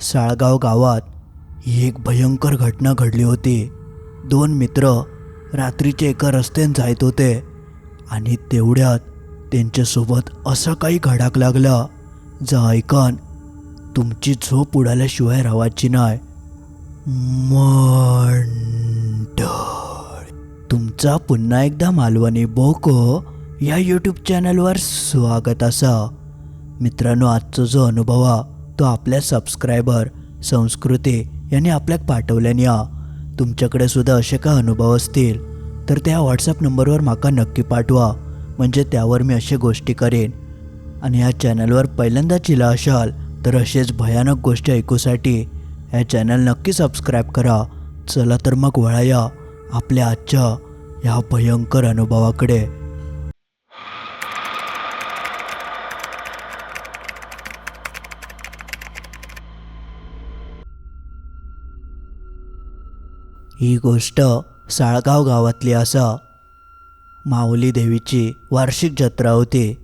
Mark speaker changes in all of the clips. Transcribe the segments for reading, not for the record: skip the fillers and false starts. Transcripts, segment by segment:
Speaker 1: साळगाव गावात ही एक भयंकर घटना घडली होती. दोन मित्र रात्रीचे एका रस्त्याने जात होते आणि तेवढ्यात त्यांच्यासोबत असा काही धडक लागला जो ऐकून तुमची झोप उडाल्याशिवाय राहायची नाही. मंडळ, तुमचा पुन्हा एकदा मालवणी बोको या यूट्यूब चॅनलवर स्वागत असा. मित्रांनो, आजचा जो अनुभव हा तो आपल्या सबस्क्रायबर संस्कृती यांनी आपल्याक पाठवल्याने हा. तुमच्याकडे सुद्धा असे का अनुभव असतील तर त्या व्हॉट्सअप नंबरवर माका नक्की पाठवा, म्हणजे त्यावर मी अशा गोष्टी करेन. आणि या चॅनलवर पहिल्यांदा चिला असाल तर असेच भयानक गोष्टी ऐकूसाठी या चॅनल नक्की सबस्क्राईब करा. चला तर मग वळूया आपल्या आजच्या या भयंकर अनुभवाकडे. ही गोष्ट साळगाव गावातली असा. माऊली देवीची वार्षिक जत्रा होती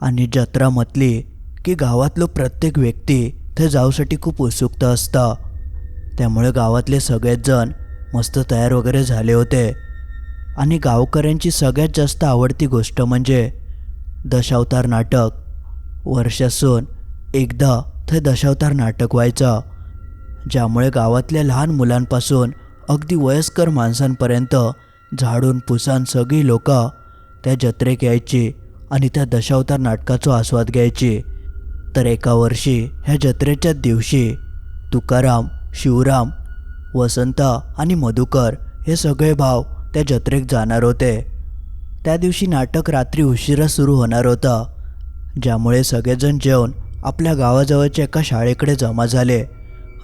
Speaker 1: आणि जत्रा म्हटली की गावातलो प्रत्येक व्यक्ती ते जाऊसाठी खूप उत्सुकता असता. त्यामुळे गावातले सगळेच जण मस्त तयार वगैरे झाले होते. आणि गावकऱ्यांची सगळ्यात जास्त आवडती गोष्ट म्हणजे दशावतार नाटक. वर्षासून एकदा ते दशावतार नाटक व्हायचा, ज्यामुळे गावातल्या लहान मुलांपासून अगदी वयस्कर माणसांपर्यंत झाडून पुसान सगळी लोक त्या जत्रेक यायची आणि त्या दशावतार नाटकाचा आस्वाद घ्यायची. तर एका वर्षी ह्या जत्रेच्या दिवशी तुकाराम, शिवराम, वसंत आणि मधुकर हे सगळे भाव त्या जत्रेक जाणार होते. त्या दिवशी नाटक रात्री उशिरा सुरू होणार होता, ज्यामुळे सगळेजण जेवून आपल्या गावाजवळच्या एका शाळेकडे जमा झाले.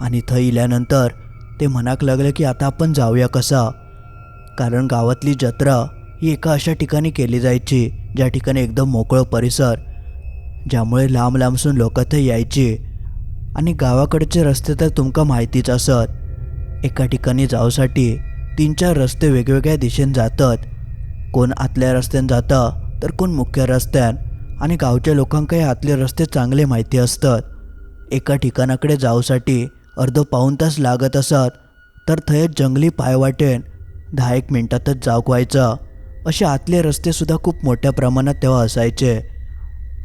Speaker 1: आणि इथं इल्यानंतर ते म्हणाक लागले की आता आपण जाऊया कसा, कारण गावातली जत्रा ही एका अशा ठिकाणी केली जायची ज्या ठिकाणी एकदम मोकळं परिसर, ज्यामुळे लांब लांबसून लोक ते यायची. आणि गावाकडचे रस्ते तर तुमका माहितीच असत. एका ठिकाणी जाऊसाठी 3-4 रस्ते वेगवेगळ्या दिशेने जातात. कोण आतल्या रस्त्याने जातं तर कोण मुख्य रस्त्यान. आणि गावच्या लोकांकाही आतले रस्ते चांगले माहिती असतात. एका ठिकाणाकडे जाऊसाठी अर्धो पाऊण तास लागत असत, तर थयच जंगली पायवाटेन 10-1 मिनिटातच जाऊक व्हायचा. असे आतले रस्तेसुद्धा खूप मोठ्या प्रमाणात तेव्हा असायचे.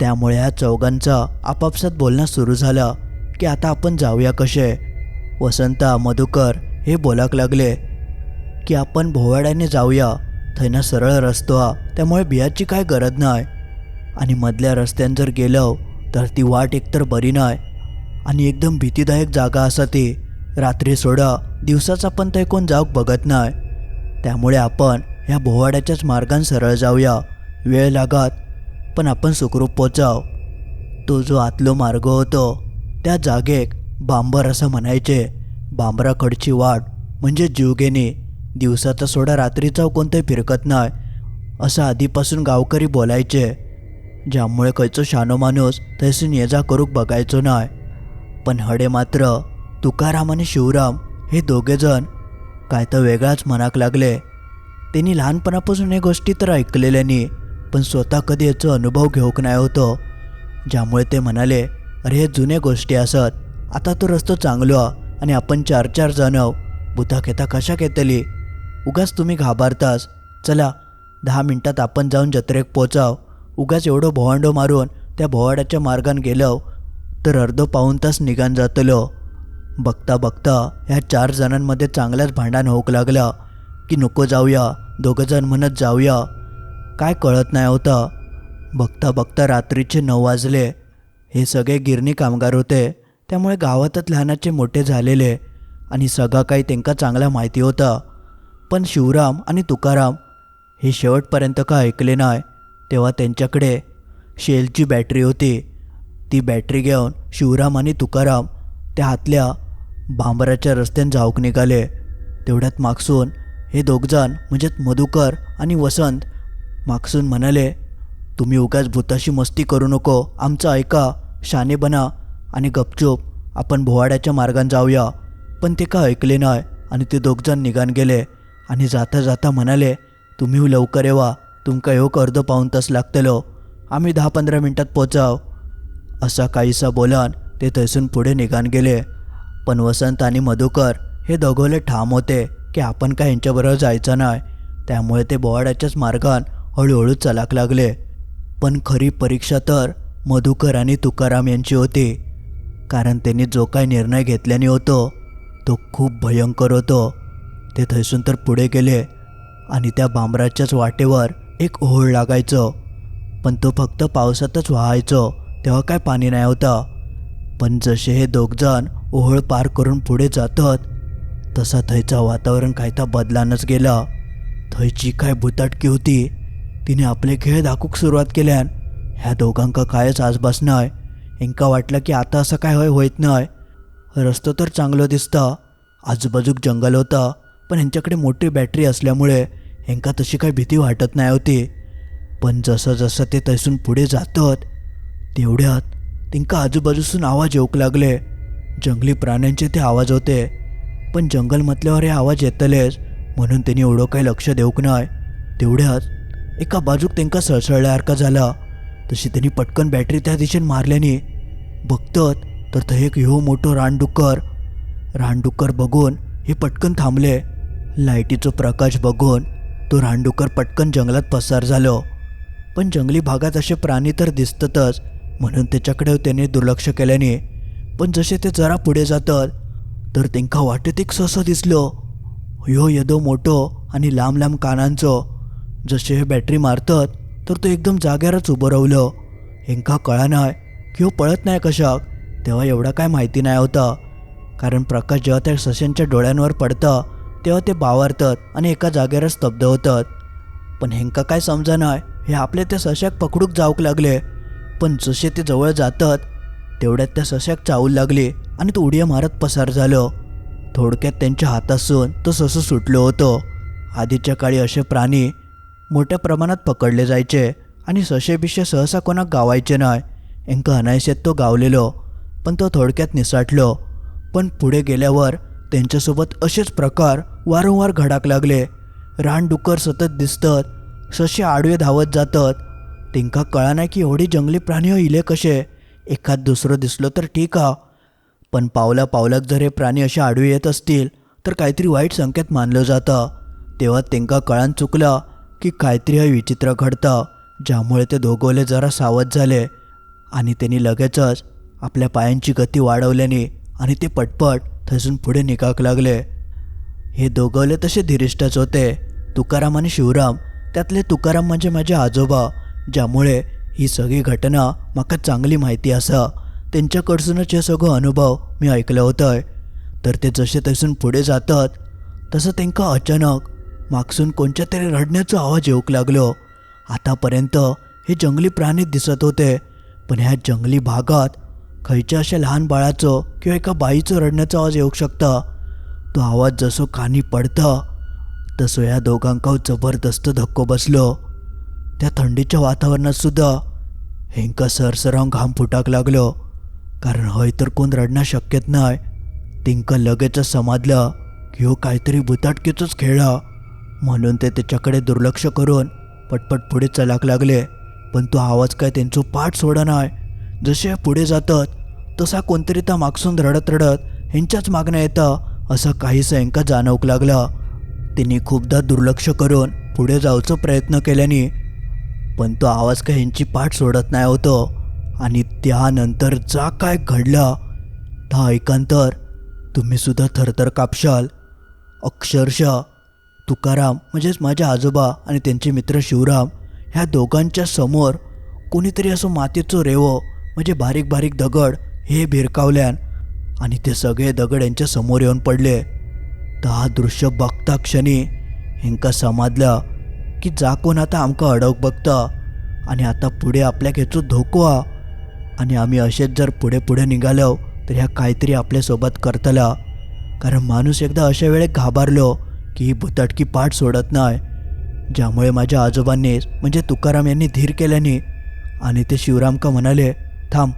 Speaker 1: त्यामुळे ह्या चौघांचा आपापसात बोलणं सुरू झालं की आता आपण जाऊया कसे. वसंत, मधुकर हे बोलाक लागले की आपण भोवाड्याने जाऊया, थैना सरळ रस्तो हा, त्यामुळे भियाची काय गरज नाही. आणि मधल्या रस्त्याने जर गेलो तर ती वाट एकतर बरी नाही आणि एकदम भीतीदायक जागा असा ती. रात्री सोडा दिवसाचा पण ते कोण जाऊक बघत नाही. त्यामुळे आपण ह्या भोवाड्याच्याच मार्गाने सरळ जाऊया. वेळ लागत पण आपण सुखरूप पोचाव. तो जो आतलो मार्ग होतो त्या जागेक बांबर असं म्हणायचे. बांबराकडची वाट म्हणजे जीवघेणी. दिवसाचा सोडा रात्रीचा कोणताही फिरकत नाही असं आधीपासून गावकरी बोलायचे, ज्यामुळे खयचो शानो माणूस तैसून ये जा करूक बघायचो नाही. पण हडे मात्र तुकाराम आणि शिवराम हे दोघेजण काय तर वेगळाच म्हणाक लागले. त्यांनी लहानपणापासून हे गोष्टी तर ऐकलेल्या नाही, पण स्वतः कधी याचा अनुभव घेऊक नाही होतो. ज्यामुळे ते म्हणाले, अरे हे जुने गोष्टी असत, आता तो रस्तो चांगलो आणि आपण 4-4 जण भूता घेता कशा घेतली, उगाच तुम्ही घाबरतास. चला 10 मिनिटात आपण जाऊन जत्रेक पोचाव. उगाच एवढं भोवांडो मारून त्या भोवाड्याच्या मार्गाने गेलो तर अर्धो पाऊण तास निघान जातलो. बघता बघता ह्या 4 जणांमध्ये चांगलाच भांडण होऊक लागला की नको जाऊया. दोघंजण म्हणत जाऊया. काय कळत नाही होतं. बघता बघता रात्रीचे 9 वाजले. हे सगळे गिरणी कामगार होते, त्यामुळे गावातच लहानाचे मोठे झालेले आणि सगळं काही त्यांना चांगला माहिती होतं. पण शिवराम आणि तुकाराम हे शेवटपर्यंत का ऐकले नाही. तेव्हा त्यांच्याकडे शेलची बॅटरी होती. ती बॅटरी घेऊन शिवराम आणि तुकाराम त्या हातल्या बांबराच्या रस्त्याने जाऊक निघाले. तेवढ्यात मागसून हे दोघजण म्हणजेच मधुकर आणि वसंत मागसून म्हणाले, तुम्ही उगाच भूताशी मस्ती करू नको, आमचं ऐका, शाने बना आणि गपचूप आपण भोवाड्याच्या मार्गाने जाऊया. पण ते का ऐकले नाही आणि ते दोघजण निघान गेले. आणि जाता जाता म्हणाले, तुम्ही लवकर येवा, तुमका येऊक अर्धो पाऊण तास लागतलो, आम्ही 10-15 मिनिटात पोचाव. असा काहीसा बोलान ते थैसून पुढे निघान गेले. पण वसंत आणि मधुकर हे दोघोले ठाम होते की आपण काय यांच्याबरोबर जायचं नाही. त्यामुळे ते बोवाडाच्याच मार्गान हळूहळू चलाक लागले. पण खरी परीक्षा तर मधुकर आणि तुकाराम यांची होती, कारण त्यांनी जो काही निर्णय घेतल्याने होतो तो खूप भयंकर होतो. ते थैसून तर पुढे गेले आणि त्या बांबराच्याच वाटेवर एक ओहोळ लागायचं, पण तो फक्त पावसातच व्हायचो, तेव्हा काय पाणी नाही होतं. पण जसे हे दोघजण ओहोळ पार करून पुढे जातात तसा थैचं वातावरण कायता बदलानच गेलं. थैची काय भुताटकी होती, तिने आपले खेळ दाखवूक सुरुवात केल्यान ह्या दोघांका कायच आसपास नाही. हेंका वाटलं की आता असं काय होईत नाही. रस्तो तर चांगलं दिसतं, आजूबाजूक जंगल होतं, पण ह्यांच्याकडे मोठी बॅटरी असल्यामुळे हेंका तशी काही भीती वाटत नाही होती. पण जसं जसं ते तैसून पुढे जातात तेवढ्यात तिंका आजूबाजूसून आवाज येऊक लागले. जंगली प्राण्यांचे ते आवाज होते, पण जंगल म्हटल्यावर हे आवाज येतलेच म्हणून त्यांनी एवढं काही लक्ष देऊक नाही. तेवढ्यात एका बाजूक त्यांका सळसळल्यासारखा झाला. तशी त्यांनी पटकन बॅटरी त्या दिशेने मारल्याने बघतात तर ते एक ह्यो मोठं रानडुक्कर बघून हे पटकन थांबले. लाईटीचा प्रकाश बघून तो रानडुक्कर पटकन जंगलात पसार झालो. पण जंगली भागात असे प्राणी तर दिसतातच म्हणून त्याच्याकडे त्याने दुर्लक्ष केल्याने. पण जसे ते जरा पुढे जातात तर त्यांका वाटेत एक ससं दिसलो. ह्यो येदो मोठो आणि लांब लांब कानांचो. जसे हे बॅटरी मारतात तर तो एकदम जाग्यावरच उभं राहिलं. हेंका कळा नाही की हो पळत नाही कशाक. तेव्हा एवढा काय माहिती नाही होता, कारण प्रकाश जेव्हा त्या सशांच्या डोळ्यांवर पडतं तेव्हा ते बावरतात आणि एका जागेवर स्तब्ध होतात. पण हेंका काय समजा नाही, हे आपले त्या सशाक पकडूक जाऊक लागले. पण जसे ते जवळ जातात तेवढ्यात त्या सशाक चावू लागले आणि तो उड्या मारत पसार झालं. थोडक्यात त्यांच्या हातासून तो ससं सुटलं होतं. आधीच्या काळी असे प्राणी मोठ्या प्रमाणात पकडले जायचे आणि सशेबिशे सहसा कोणाक गावायचे नाही. हेंका अनायसेत तो गावलेलो, पण तो थोडक्यात निसाटलो. पण पुढे गेल्यावर त्यांच्यासोबत असेच प्रकार वारंवार घडाक लागले. रानडुक्कर सतत दिसतात, ससे आडवे धावत जातात. तेंका कळा नाही की एवढी जंगली प्राणी इले कसे. एखाद दुसरं दिसलं तर ठीक हा, पण पावला पावलाक जर हे प्राणी असे आडवे येत असतील तर काहीतरी वाईट संकेत मानलं जातं. तेव्हा तेंका कळान चुकलं की काहीतरी हे विचित्र घडतं, ज्यामुळे ते दोघोले जरा सावध झाले आणि त्यांनी लगेचच आपल्या पायांची गती वाढवल्याने आणि ते पटपट थैसून पुढे निघाक लागले. हे दोघोले तसे धीरिष्ठच होते, तुकाराम आणि शिवराम. त्यातले तुकाराम म्हणजे माझे आजोबा, ज्यामुळे ही सगळी घटना माका चांगली माहिती असा. त्यांच्याकडसूनच हे सगळं अनुभव मी ऐकलं होतं. तर ते जसे तैसून पुढे जातात तसं त्यांका अचानक मागसून कोणत्या तरी रडण्याचा आवाज येऊक लागलो. आतापर्यंत हे जंगली प्राणी दिसत होते, पण ह्या जंगली भागात खयच्या अशा लहान बाळाचं किंवा एका बाईचं रडण्याचा आवाज येऊ शकता. तो आवाज जसो कानी पडता तसं या दोघांका जबरदस्त धक्को बसलो. त्या थंडीच्या वातावरणात सुद्धा हेंका सरसरावून घाम फुटाक लागलो, कारण हय तर कोण रडणं शक्यत नाही. तिंका लगेचच समजलं की हो काहीतरी भुताटकीचंच खेळा, म्हणून ते त्याच्याकडे दुर्लक्ष करून पटपट पुढे चलाक लागले. पण तो आवाज काय त्यांचं पाठ सोडा नाही. जसे पुढे जातात तसा कोणतरी त्या मागसून रडत रडत ह्यांच्याच मागणं येतं असं काहीसं हेंका जाणवूक लागलं. त्यांनी खूपदा दुर्लक्ष करून पुढे जाऊचा प्रयत्न केल्याने पण तो आवाज काय ह्यांची पाठ सोडत नाही होतो. आणि त्यानंतर जा काय घडलं त्या ऐकांतर तुम्ही सुद्धा थरथर कापशाल. अक्षरशः तुकाराम म्हणजेच माझे आजोबा आणि त्यांचे मित्र शिवराम ह्या दोघांच्या समोर कोणीतरी असं मातीचं रेवो म्हणजे बारीक बारीक दगड हे भिरकावल्यान आणि ते सगळे दगड यांच्या समोर येऊन पडले. तर हा दृश्य बघता क्षणी हेंका समजलं की जा कोण आता आमका अडक बघता आणि आता पुढे आपल्या घेचो धोको हा. आणि आम्ही असेच जर पुढे पुढे निघालो तर ह्या काहीतरी आपल्यासोबत करतला. कारण माणूस एकदा अशा वेळेत घाबरलो की ही भुताटकी पाठ सोडत नाही, ज्यामुळे माझ्या आजोबांनी म्हणजे तुकाराम यांनी धीर केल्याने आणि ते शिवरामका म्हणाले थांब,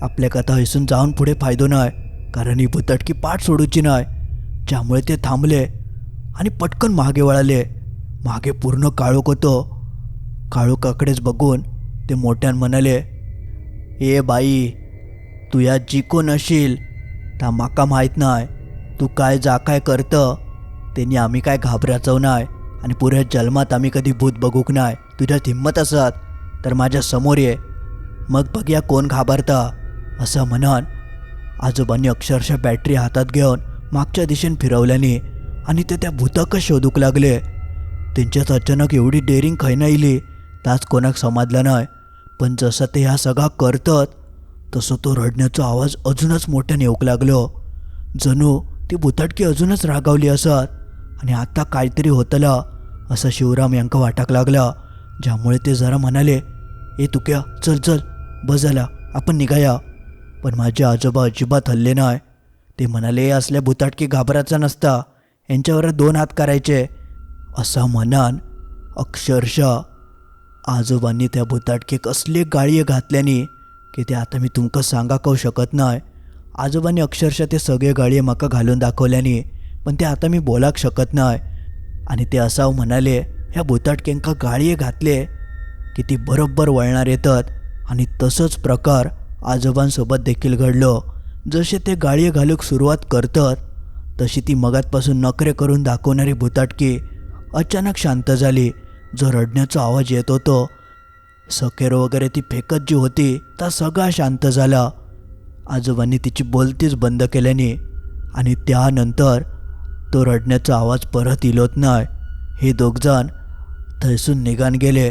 Speaker 1: आपल्या कथा हैसून जाऊन पुढे फायदो नाही, कारण ही भुताटकी पाठ सोडूची नाही. ज्यामुळे ते थांबले आणि पटकन मागे वळाले. मागे पूर्ण काळोख होतो. काळोखाकडेच बघून ते मोठ्यान म्हणाले ए बाई, तू या जी कोण असेल ता म्हाका माहीत नाय तू काय जा काय करतं. त्यांनी आम्ही काय घाबराचो नाय आणि पुऱ्या जन्मात आम्ही कधी भूत बघूक नाय. तुझ्यात हिंमत असत तर माझ्या समोर ये, मग बघूया कोण घाबरता. असं म्हणून आजोबांनी अक्षरशः बॅटरी हातात घेऊन मागच्या दिशेने फिरवल्याने आणि ते त्या भूताक शोधूक लागले. त्यांच्यात अचानक एवढी डेअरिंग खैन येयली ताच कोणाक समजलं नाही. पण जसं ते ह्या सगळा करतात तसं तो रडण्याचा आवाज अजूनच मोठ्याने येऊक लागलो. जणू ती भुताटकी अजूनच रागावली असत आणि आता काहीतरी होतलं असं शिवराम यांका वाटाक लागला. ज्यामुळे ते जरा म्हणाले, ए तुक्या चल चल बस झाला आपण निघाया. पण माझे आजोबा अजिबात हल्ले नाही. ते म्हणाले, असल्या भुताटकी घाबरायचा नसता, यांच्यावर 2 हात करायचे. असं म्हणान अक्षरशः आजोबांनी त्या भुताटके कसले गाळये घातल्याने की ते आता मी तुमका सांगा करू शकत नाही. आजोबांनी अक्षरशः ते सगळे गाळये माका घालून दाखवल्याने पण ते आता मी बोलाक शकत नाही. आणि ते असाव म्हणाले, ह्या भुताटकेंका गाळये घातले की ती बरोबर वळणार येतात. आणि तसंच प्रकार आजोबांसोबत देखील घडलं. जसे ते गाळये घालूक सुरुवात करतात तशी ती मगातपासून नखरे करून दाखवणारी भुताटकी अचानक शांत झाली. जो रडण्याचा आवाज येत होतो, सकेर वगैरे ती फेकत जी होती, ता सगळा शांत झाला. आजोबांनी तिची बोलतीच बंद केल्याने आणि त्यानंतर तो रडण्याचा आवाज परत इलोत नाही. हे दोघजण थैसून निघान गेले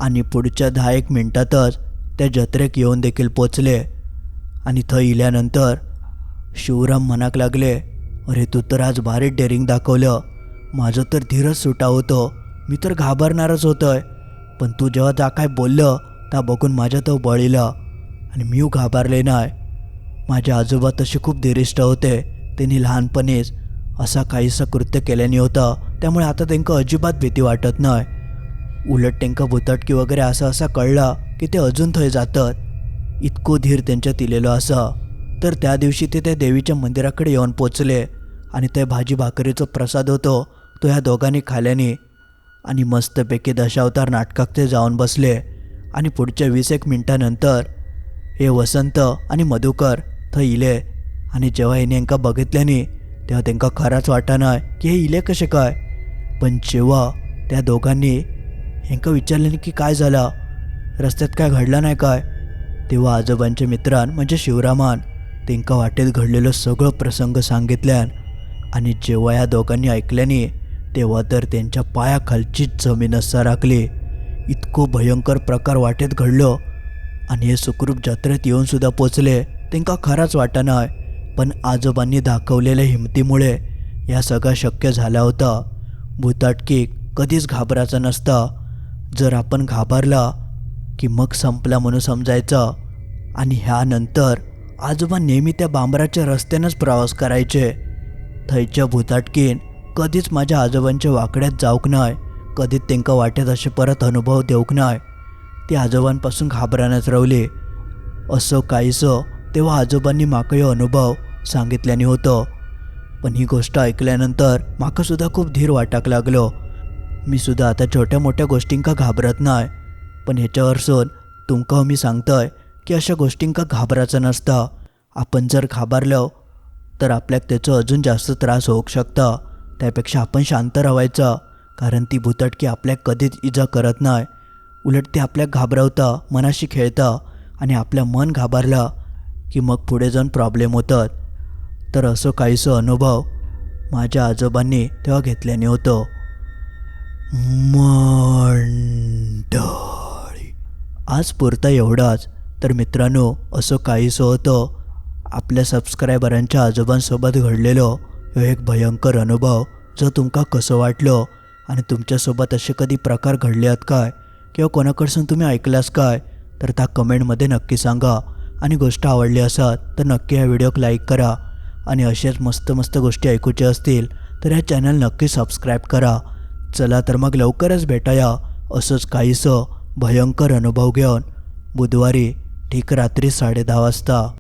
Speaker 1: आणि पुढच्या 10-1 मिनिटातच त्या जत्रेक येऊन देखील पोचले. आणि थंय इल्यानंतर शिवराम म्हणाक लागले, अरे तू तर आज भारी डेअरिंग दाखवलं. माझं तर धीरच सुटा होतो, मी तर घाबरणारच होतोय. पण तू जेव्हा जा काय बोललं त्या बघून माझ्या तो बळीला आणि मी घाबरले नाही. माझे आजोबा तसे खूप धीरिष्ठ होते. त्यांनी लहानपणीच असा काहीसा कृत्य केल्याने होता, त्यामुळे आता त्यांना अजिबात भीती वाटत नाही. उलट त्यांना भुताटकी वगैरे असं कळला की ते अजून थंय जातात. इतको धीर त्यांच्यात इलेलो असा. तर त्या दिवशी ते त्या देवीच्या मंदिराकडे येऊन पोचले आणि त्या भाजी भाकरीचा प्रसाद होतो तो ह्या दोघांनी खाल्याने आणि मस्तपैकी दशावतार नाटकात ते जाऊन बसले. आणि पुढच्या 20-1 मिनिटानंतर हे वसंत आणि मधुकर थंय इले. आणि जेव्हा हे यांका बघितल्याने तेव्हा त्यांना खराच वाटाना की हे इले कसे काय. पण जेव्हा त्या दोघांनी यांका विचारल्याने की काय झालं, रस्त्यात काय घडलं नाही काय, तेव्हा आजोबांचे मित्रान म्हणजे शिवरामान त्यांका वाटेत घडलेलं सगळं प्रसंग सांगितल्यान. आणि जेव्हा या दोघांनी ऐकल्याने तेव्हा तर त्यांच्या पायाखालचीच जमीनच सरकली. इतको भयंकर प्रकार वाटेत घडलो आणि हे सुखरूप जत्रेत येऊन सुद्धा पोचले. त्यांका खराच वाटना. पण आजोबांनी दाखवलेल्या हिमतीमुळे या सगळं शक्य झाला होता. भुताटकी कधीच घाबरायचा नसता. जर आपण घाबरला की मग संपला म्हणून समजायचं. आणि ह्यानंतर आजोबा नेहमी त्या बांबराच्या रस्त्यानंच प्रवास करायचे. थैच्या भुताटकीन कधीच माझ्या आजोबांच्या वाकड्यात जाऊक नाही, कधीच त्यांका वाटेत असे परत अनुभव देऊक नाही. ते आजोबांपासून घाबरानच रावले. असं काहीसं तेव्हा आजोबांनी माका ह्यो अनुभव सांगितल्याने होतं. पण ही गोष्ट ऐकल्यानंतर माका सुद्धा खूप धीर वाटाक लागलो. मी सुद्धा आता छोट्या मोठ्या गोष्टींका घाबरत नाही. पण ह्याच्यावरसून तुमका मी सांगतोय की अशा गोष्टींका घाबरायचं नसतं. आपण जर घाबरलो तर आपल्याक त्याचं अजून जास्त त्रास होऊ शकता. त्यापेक्षा आपण शांत राहायचं, कारण ती भुताटकी आपल्याक कधीच इजा करत नाही. उलट ते आपल्याक घाबरवतं, मनाशी खेळतं आणि आपल्या मन घाबरलं की मग पुढे जाऊन प्रॉब्लेम होतात. तर असं काहीसं अनुभव माझ्या आजोबांनी तेव्हा घेतल्याने होतं. मंडळी आज पुरता एवढाच. तर मित्रांनो, असं काहीसं होतं आपल्या सबस्क्रायबरांच्या आजोबांसोबत घडलेलं हे एक भयंकर अनुभव. जो तुमका कसं वाटलं आणि तुमच्यासोबत असे कधी प्रकार घडले आहेत काय किंवा कोणाकडसून तुम्ही ऐकलास काय, तर त्या कमेंटमध्ये नक्की सांगा. आणि गोष्ट आवडली असत तर नक्की या व्हिडिओक लाईक करा. आणि असेच मस्त मस्त गोष्टी ऐकूच्या असतील तर या चॅनल नक्की सबस्क्राईब करा. चला तर मग लवकरच भेटाया असंच काहीसं भयंकर अनुभव घेऊन बुधवारी ठीक रात्री 10:30 वाजता.